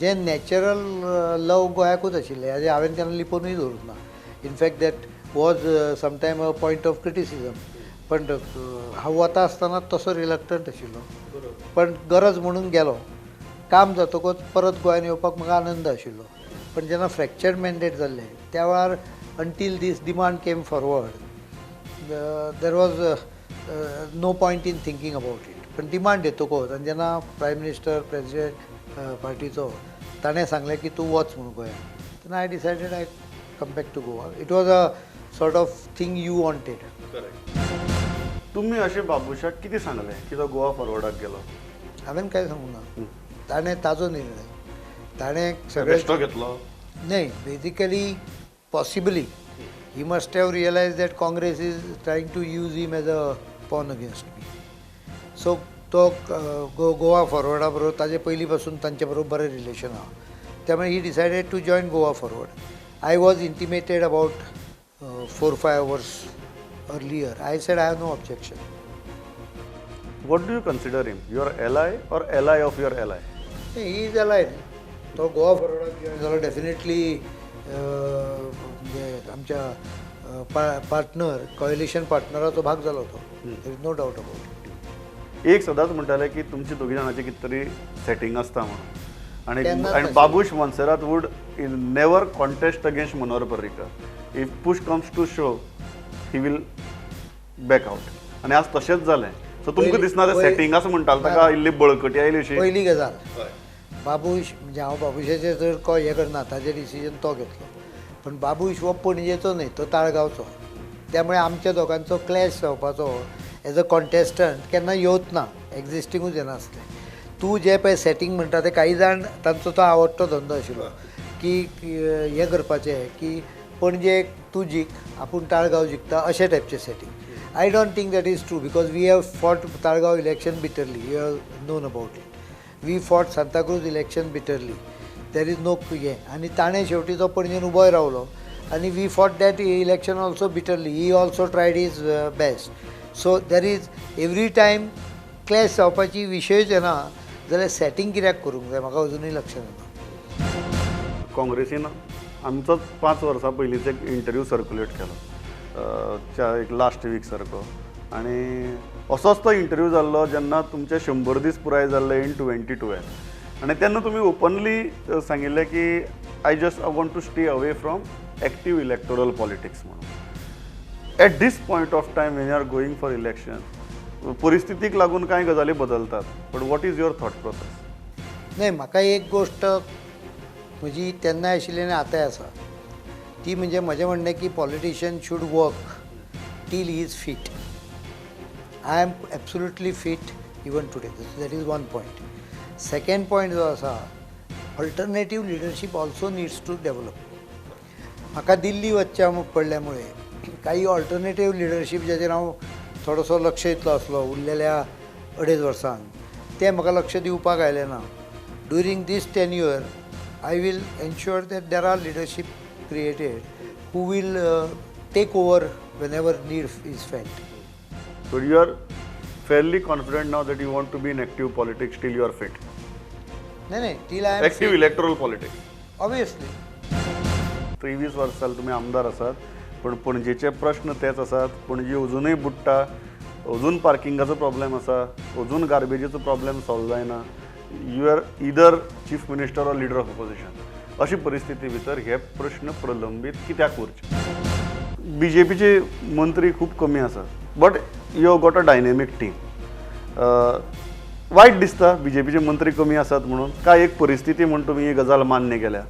जे नॅचरल लव गोंयाकूच आशिल्लें हेजें हांवें केन्ना लिपोवनूय दवरूंक ना. In fact that was sometime a point of criticism. पण हांव वता आसतना तसो रिलक्टंट आशिल्लो, पण गरज म्हणून गेलो. काम जातकच परत गोंयांत येवपाक म्हाका आनंद आशिल्लो. पण जेन्ना फ्रॅक्चर्ड मॅन्डेट जाल्लें त्या वेळार until this demand came forward there was no point in thinking about it. पण डिमांड येतकच आनी जेन्ना प्रायम मिनिस्टर प्रेजिडेंट पार्टीचो ताणें सांगलें की तूं वच म्हणून गोंयांत, तेन्ना I decided I come back to Goa. It was a sort of thing you wanted. तुम्ही अशें बाबुशाक कितें सांगलें की तो गोवा फॉरवर्डाक गेलो? हांवें कांय सांगूंक ना. ताणें ताजो निर्णय. ताणें सगळें बेश्टो घेतलो? नाही, basically possibly he must have realise that Congress is trying to use him as a pawn against me. So तो गोवा फॉरवर्डा बरोबर ताजे पयलीं पासून तांचे बरोबर बरें रिलेशन आहा. त्यामुळे he decided to join Goa Forward. I was intimated about 4-5 hours earlier. I said I have no objection. What do you consider him? Your ally or ally of your ally? He is ally. तो गोवा फॉरवर्डाक join जालो definitely. आमच्या partner coalition पार्टनराचो भाग जालो तो. There is no doubt about it. एक सदांच म्हणटाले की तुमची दोगी जाणांची कितें तरी सेटिंग आसता म्हणून. केन्नाच आणि नाशिल्लें. Babush Monserrate would never contest against Manohar Parrikar. If push comes to shove he will back out. आनी आज तशेंच जालें. सो तुमकां दिसना तें सेटिंग आसा म्हणटालो ताका इल्ली बळकटी आयली अशी? पयली गजाल बाबूश म्हणजे हांव बाबुशाचेर जर हें करना, ताजें डिसिजन तो घेतलो. पण बाबूश हो पणजेचो न्हय, तो ताळगांवचो. त्यामुळे आमच्या दोगांचो क्लॅश जावपाचो एज अ कॉन्टेस्टंट केन्ना येवच ना, एक्झिस्टिंगूच येनासलें. तूं जें पळय सेटिंग म्हणटा तें काही जाण तांचो तो आवडटो धंदो आशिल्लो की हें करपाचें की पणजे तूं जीक आपूण ताळगांव जिखता अशें टायपचें setting. I don't think that is true because we have fought Taleigao election bitterly. You have known about it. We fought Santa Cruz election bitterly. There is no हें. आनी ताणें शेवटी तो पणजेन उबोय रावलो आनी we fought that election also bitterly. He also tried is best. So there is every time clash जावपाची विशयच येना जाल्यार सेटिंग कित्याक करूंक जाय म्हाका अजुनूय लक्षांत येना. काँग्रेसीन आमचोच 5 वर्सां पयलींचो एक इंटरव्यू सर्क्युलेट केलो एक लास्ट वीक सारको. आनी असोच तो इंटरव्यू जाल्लो जेन्ना तुमचे 100 दीस पुराय जाल्ले इन 2012. आनी तेन्ना तुमी ओपनली सांगिल्लें की I want to stay away from active electoral politics म्हणून. At this point of time when you are going for election परिस्थितीक लागून कांय गजाली बदलतात. But what is your thought process? नाही, म्हाका एक गोश्ट म्हजी तेन्नाय आशिल्ली आनी आतांय आसा ती म्हणजे म्हजें म्हणणें की politician should work till he is fit. I am absolutely fit even today. That is one point. Second point जो आसा alternative leadership also needs to develop. म्हाका दिल्ली वचचें पडल्यामुळे काही ऑल्टरनेटीव लिडरशीप जाचेर हांव थोडोसो लक्ष दितलो आसलो उरलेल्या 2.5 वर्सांक, तें म्हाका लक्ष दिवपाक आयलें ना. During this tenure I will ensure that there are leadership created who will take over whenever need is felt. So you are fairly confident now that you want to be in active politics till you are fit. नाही, till I am Active electoral politics. Obviously. 23 वर्सां तुम्ही आमदार आसात, पण पणजेचे प्रश्न तेच आसात. पणजी अजूनय बुडटा. अजून पार्किंगाचो प्रॉब्लेम आसा. अजून गार्बेजीचो प्रॉब्लेम सॉल्व जायना. You are either chief minister or leader of opposition. अशी परिस्थिती भितर हे प्रश्न प्रलंबीत कित्याक उरचे? BJPचे मंत्री खूप कमी आसात, but you have got a dynamic team. वायट दिसता BJPचे मंत्री कमी आसात म्हणून, काय एक परिस्थिती म्हणून तुमी ही गजाल मान्य केल्या?